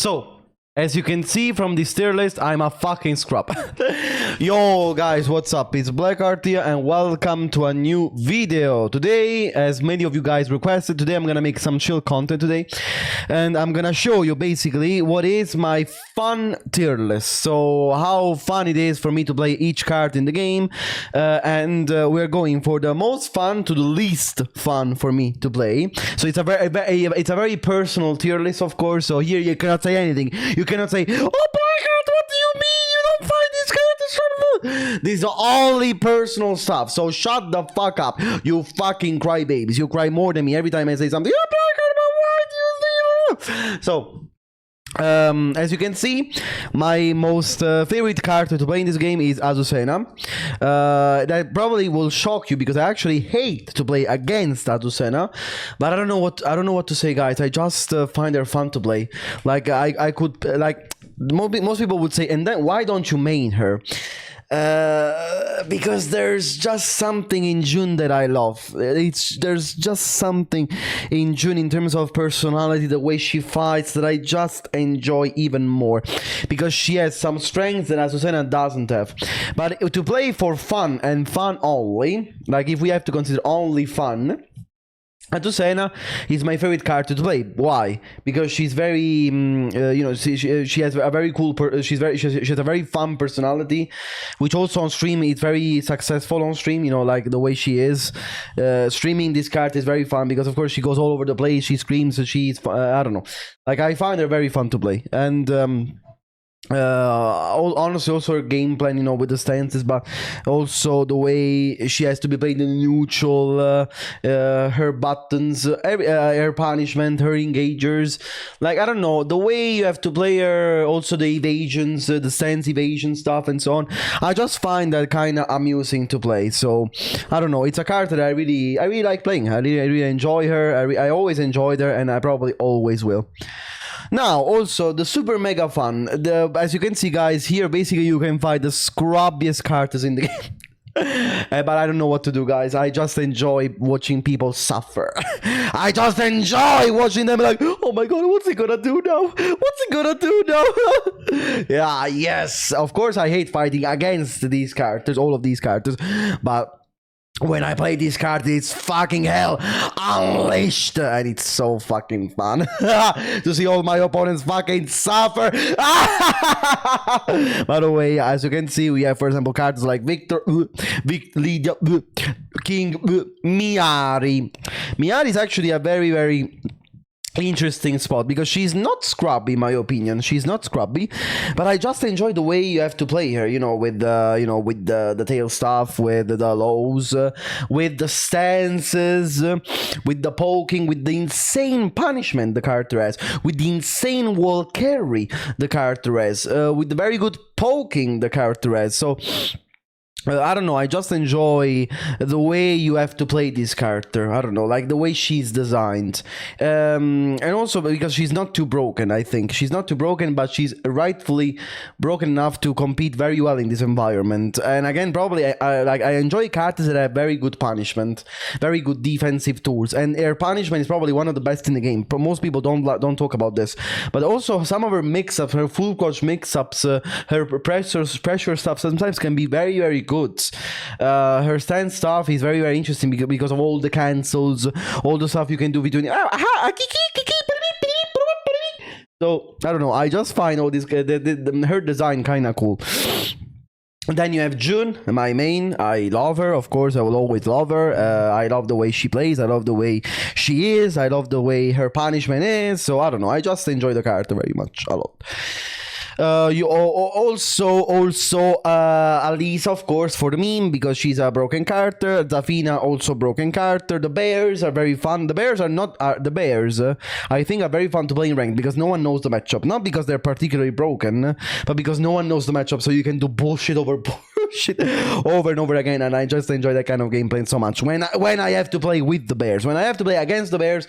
So, as you can see from this tier list, I'm a fucking scrub. Yo guys, what's up? It's Blackheart here and welcome to a new video. Today, as many of you guys requested, today I'm gonna make some chill content today. And I'm gonna show you basically what is my fun tier list. So how fun it is for me to play each card in the game. We're going for the most fun to the least fun for me to play. So it's a very personal tier list, of course. So here you cannot say anything. You cannot say, oh my god, what do you mean you don't find these characters? These are only personal stuff, so shut the fuck up, you fucking crybabies. You cry more than me every time I say something. Oh my god, but why do you say? So as you can see, my most favorite character to play in this game is Azucena. That probably will shock you because I actually hate to play against Azucena, but I don't know what to say, guys. I just find her fun to play. Like I could like most people would say, and then why don't you main her? Because there's just something in June that I love. There's just something in June in terms of personality, the way she fights, that I just enjoy even more. Because she has some strengths that Azucena doesn't have. But to play for fun and fun only, like if we have to consider only fun, Azucena is my favorite character to play. Why? Because she's very, you know, she has a very cool. She has a very fun personality, which also on stream is very successful on stream. You know, like the way she is streaming this character is very fun because of course she goes all over the place. She screams. She's I don't know. Like I find her very fun to play and. Honestly, also her game plan, you know, with the stances, but also the way she has to be played in neutral, her buttons, her punishment, her engagers, like I don't know, the way you have to play her, also the evasions, the stance evasion stuff and so on. I just find that kind of amusing to play. So I don't know, it's a character that I really like playing. I really enjoy her. I always enjoyed her and I probably always will. Now, also, the super mega fun. As you can see, guys, here, basically, you can find the scrubbiest characters in the game. But I don't know what to do, guys. I just enjoy watching people suffer. I just enjoy watching them like, oh my god, what's he gonna do now? What's he gonna do now? Yeah, yes. Of course, I hate fighting against these characters, all of these characters. But when I play this card, it's fucking hell unleashed, and it's so fucking fun to see all my opponents fucking suffer. By the way, as you can see, we have, for example, cards like Victor, Lydia, King, Miari. Miari is actually a very interesting spot because she's not scrubby, in my opinion. She's not scrubby, but I just enjoy the way you have to play her, you know, with the tail stuff, with the lows, with the stances, with the poking, with the insane punishment the character has, with the insane wall carry the character has, with the very good poking the character has. So I don't know, I just enjoy the way you have to play this character. I don't know, like the way she's designed. And also because she's not too broken, I think. She's not too broken, but she's rightfully broken enough to compete very well in this environment. And again, probably I enjoy characters that have very good punishment, very good defensive tools. And her punishment is probably one of the best in the game. Most people don't talk about this. But also some of her mix-ups, her full coach mix-ups, her pressure stuff sometimes can be very good. Her stance stuff is very interesting because of all the cancels, all the stuff you can do between. So I don't know. I just find all this her design kind of cool. Then you have June, my main. I love her, of course. I will always love her. I love the way she plays. I love the way she is. I love the way her punishment is. So I don't know. I just enjoy the character very much a lot. You also Alice, of course, for the meme because she's a broken character. Zafina, also broken character. The bears are very fun. The bears are not the bears. I think are very fun to play in ranked because no one knows the matchup. Not because they're particularly broken, but because no one knows the matchup. So you can do bullshit over bullshit over and over again. And I just enjoy that kind of gameplay so much. When I have to play with the bears, when I have to play against the bears.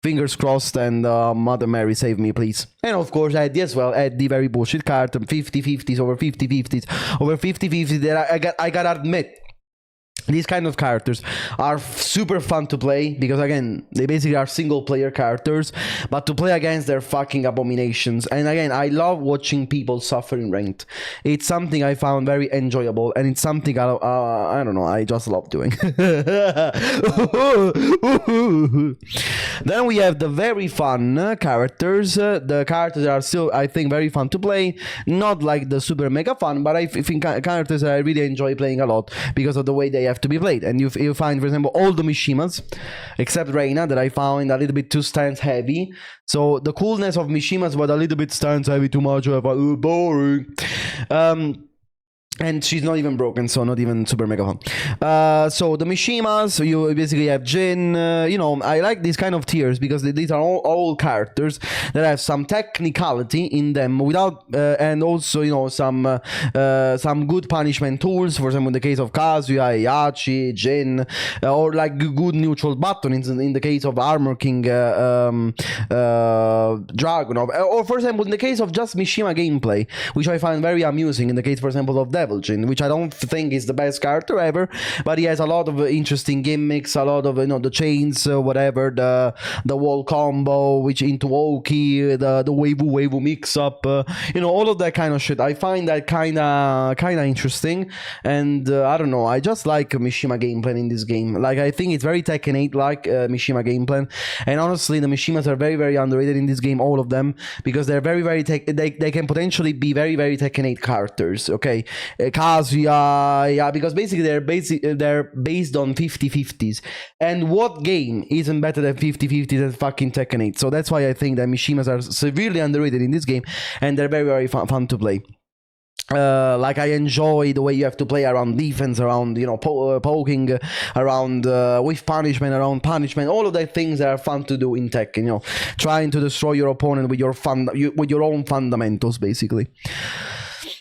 Fingers crossed, and Mother Mary save me, please. And of course, I had as well, I had the very bullshit card, 50-50s, over 50-50s, over 50-50s that I gotta admit, these kind of characters are super fun to play because again they basically are single player characters, but to play against their fucking abominations. And again, I love watching people suffer in ranked. It's something I found very enjoyable, and it's something I don't know, I just love doing. Then we have the very fun characters. The characters are still, I think, very fun to play, not like the super mega fun, but I think characters that I really enjoy playing a lot because of the way they have to be played. And you find, for example, all the Mishimas except Reina, that I found a little bit too stance heavy. So the coolness of Mishimas was a little bit stance heavy, too much. I thought, boring. And she's not even broken, so not even super mega fun. So the Mishimas, you basically have Jin. You know, I like these kind of tiers because these are all characters that have some technicality in them, without and also, you know, some good punishment tools. For example, in the case of Kazuya, Heihachi, Jin, or like good neutral buttons in the case of Armor King, Dragunov, or for example, in the case of just Mishima gameplay, which I find very amusing. In the case, for example, of Devil Jin, which I don't think is the best character ever, but he has a lot of interesting gimmicks, a lot of, you know, the chains, whatever, the wall combo, which into Oki, the waifu mix up, you know, all of that kind of shit. I find that kind of interesting, and I don't know, I just like Mishima gameplay in this game. Like, I think it's very Tekken 8 like Mishima gameplay, and honestly, the Mishimas are very, very underrated in this game, all of them, because they're very, very they can potentially be very, very Tekken 8 characters. Okay, Kazuya, yeah, because basically they're based on 50-50s, and what game isn't better than 50-50s than fucking Tekken 8? So that's why I think that Mishimas are severely underrated in this game, and they're very, very fun to play. Like, I enjoy the way you have to play around defense, around, you know, poking, around with punishment, around punishment, all of the things that are fun to do in Tekken, you know, trying to destroy your opponent with your own fundamentals, basically.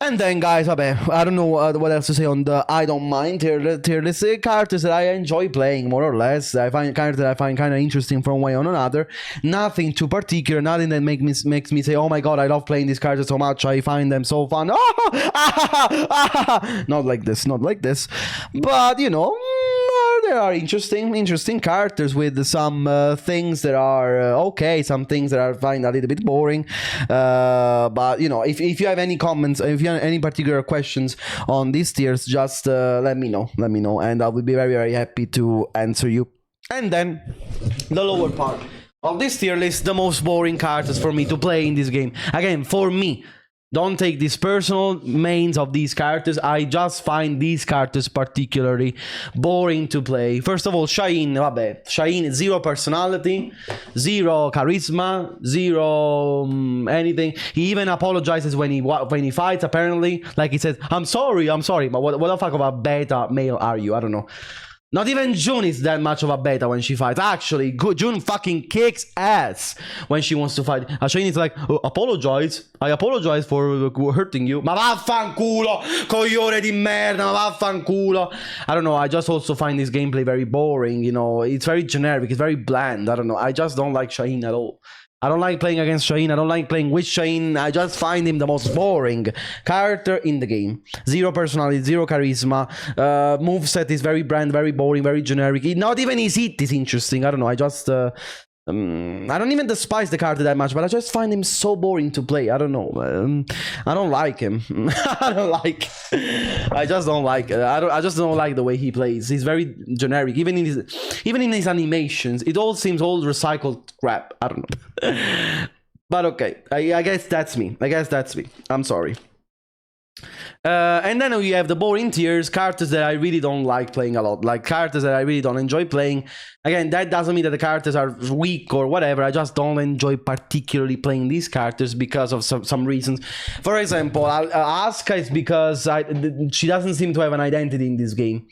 And then, guys, I don't know what else to say on the I don't mind tier list. Characters that I enjoy playing, more or less. I find characters that I find kind of interesting from one way or another. Nothing too particular, nothing that makes me say, oh my god, I love playing these characters so much, I find them so fun. Not like this, not like this. But, you know, there are interesting characters with some things that are okay, some things that I find a little bit boring. But, you know, if you have any comments, if you have any particular questions on these tiers, just let me know, and I will be very, very happy to answer you. And then the lower part of this tier list, the most boring characters for me to play in this game. Again, for me, don't take these personal mains of these characters. I just find these characters particularly boring to play. First of all, Shaheen, Shaheen, zero personality, zero charisma, zero anything. He even apologizes when he fights, apparently. Like, he says, I'm sorry. But what the fuck of a beta male are you? I don't know. Not even June is that much of a beta when she fights. Actually, June fucking kicks ass when she wants to fight. Shaheen is like, apologize. I apologize for hurting you. Ma vaffanculo, coglione di merda, ma vaffanculo. I don't know, I just also find this gameplay very boring, you know. It's very generic, it's very bland. I don't know, I just don't like Shaheen at all. I don't like playing against Shaheen. I don't like playing with Shaheen. I just find him the most boring character in the game. Zero personality, zero charisma. Moveset is very bland, very boring, very generic. Not even his hit is interesting. I don't know. I just... I don't even despise the character that much, but I just find him so boring to play. I don't know. I don't like him. I just don't like. I just don't like the way he plays. He's very generic. Even in his animations, it all seems old recycled crap. I don't know. But okay, I guess that's me. I'm sorry. And then you have the boring tiers, characters that I really don't like playing a lot, like characters that I really don't enjoy playing. Again, that doesn't mean that the characters are weak or whatever. I just don't enjoy particularly playing these characters because of some reasons. For example, Asuka is because she doesn't seem to have an identity in this game.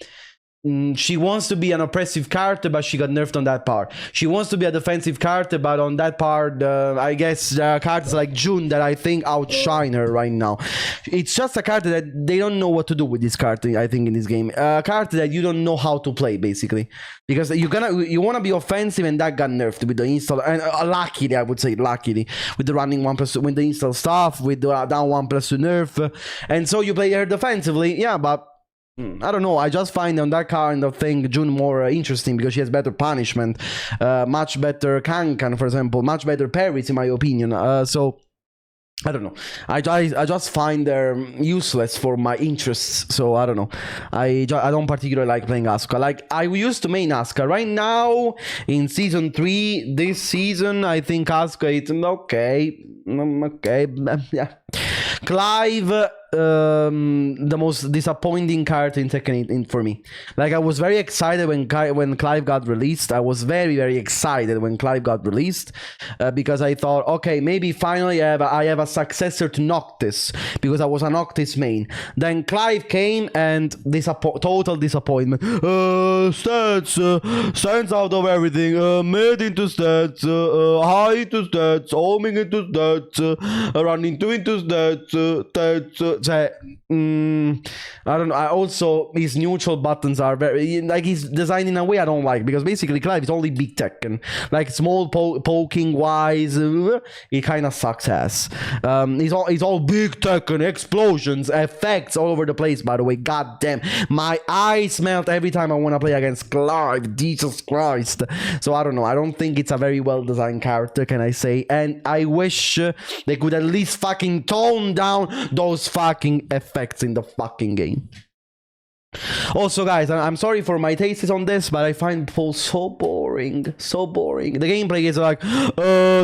She wants to be an oppressive character, but she got nerfed on that part. She wants to be a defensive character, but on that part, I guess there are characters like June that I think outshine her right now. It's just a character that they don't know what to do with this character, I think, in this game. A character that you don't know how to play, basically. Because you want to be offensive, and that got nerfed with the install. And luckily, I would say, with the running 1+2, with the install stuff, with the down 1+2 nerf. And so you play her defensively, yeah, but I don't know. I just find on that kind of thing June more interesting because she has better punishment, much better Kankan, for example, much better parries in my opinion. So I don't know. I just find her useless for my interests. So I don't know. I don't particularly like playing Asuka. Like I used to main Asuka. Right now in season 3, this season, I think Asuka is okay. Okay, yeah. Clive, the most disappointing character in Tekken for me. Like I was very excited when Clive got released. I was very excited when Clive got released because I thought, okay, maybe finally I have a successor to Noctis because I was a Noctis main. Then Clive came and total disappointment. Stats out of everything. Mid into stats, high into stats, homing into stats, running into stats. Cioè, I don't know. I also, his neutral buttons are very, like, he's designed in a way I don't like because basically Clive is only big Tekken, like small poking wise. It kind of sucks ass. He's all big Tekken, explosions, effects all over the place. By the way, god damn, my eyes melt every time I want to play against Clive. Jesus Christ. So I don't know. I don't think it's a very well designed character, can I say? And I wish they could at least fucking tone down those fucking effects in the fucking game. Also, guys, I'm sorry for my tastes on this, but I find Paul so boring. So boring. The gameplay is like,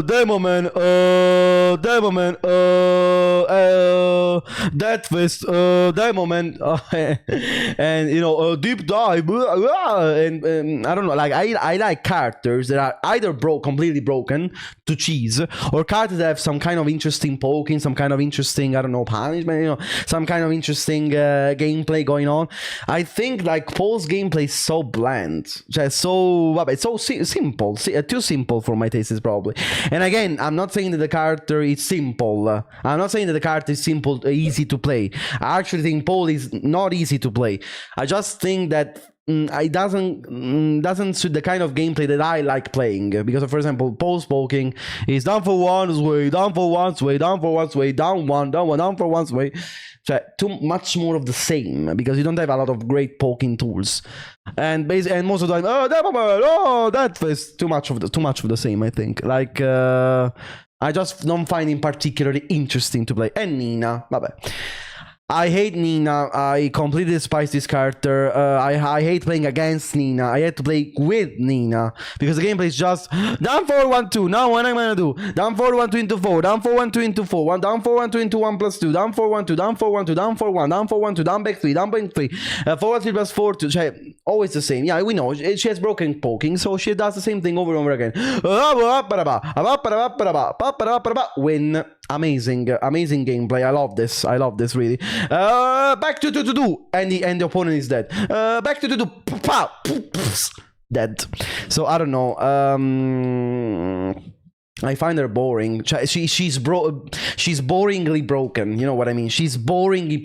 Demo Man, Death Fist, Demo Man, and, you know, Deep Dive, and I don't know, like, I like characters that are either completely broken to cheese, or characters that have some kind of interesting poking, some kind of interesting, I don't know, punishment, you know, some kind of interesting gameplay going on. I think like Paul's gameplay is so bland, it's so simple, too simple for my tastes probably. And again, I'm not saying that the character is simple. I'm not saying that the character is simple, easy to play. I actually think Paul is not easy to play. I just think that it doesn't suit the kind of gameplay that I like playing, because for example Paul's poking is down for one sway, down for one sway, down for one sway, down one, down for one sway. So too much more of the same, because you don't have a lot of great poking tools, and most of the time, that is too much of the same. I think like I just don't find him particularly interesting to play. And Nina, vabbè. I hate Nina. I completely despise this character. I hate playing against Nina. I had to play with Nina because the gameplay is just down 4 1 2. Now what am I gonna do? Down 4 1 2 into 4. Down 4 1 2 into 4. One down 4 1 2 into 1 plus 2. Down 4 1 2. Down 4 1 2. Down 4 1. Down 4 1 2. Down back 3. Down back 3. 4 1 3 plus 4 2. Always the same. Yeah, we know she has broken poking, so she does the same thing over and over again. Win. Amazing gameplay. I love this really. Back to do, and the opponent is dead. Back to do, pow, dead. So I don't know. I find her boring. She's boringly broken. You know what I mean? She's boring.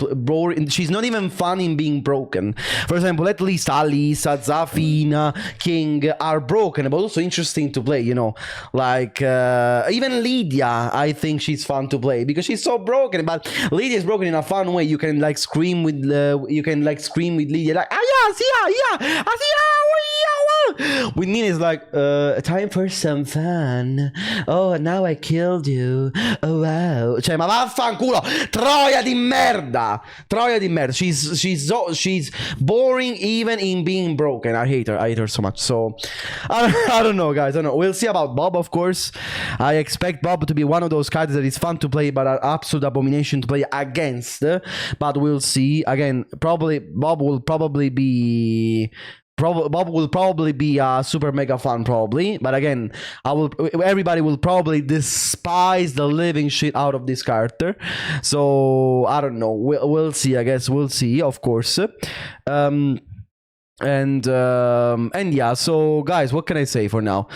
She's not even fun in being broken. For example, at least Alisa, Zafina, King are broken, but also interesting to play. You know, like even Lydia. I think she's fun to play because she's so broken. But Lydia is broken in a fun way. You can like scream with Lydia, like yeah. With Nina is like time for some fun. Oh, now I killed you. Oh wow. Cioè, ma vaffanculo. Troia di merda. She's boring even in being broken. I hate her so much. So I don't know, guys. I don't know. We'll see about Bob, of course. I expect Bob to be one of those characters that is fun to play but an absolute abomination to play against. But we'll see. Again, Bob will probably be super mega fun probably, but again, everybody will probably despise the living shit out of this character. So I don't know. We'll see. I guess we'll see, of course. And yeah. So guys, what can I say for now?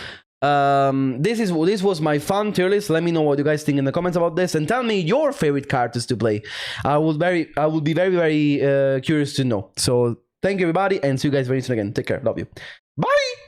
This was my fun tier list. Let me know what you guys think in the comments about this, and tell me your favorite characters to play. I will be very curious to know. So thank you everybody, and see you guys very soon again. Take care. Love you. Bye.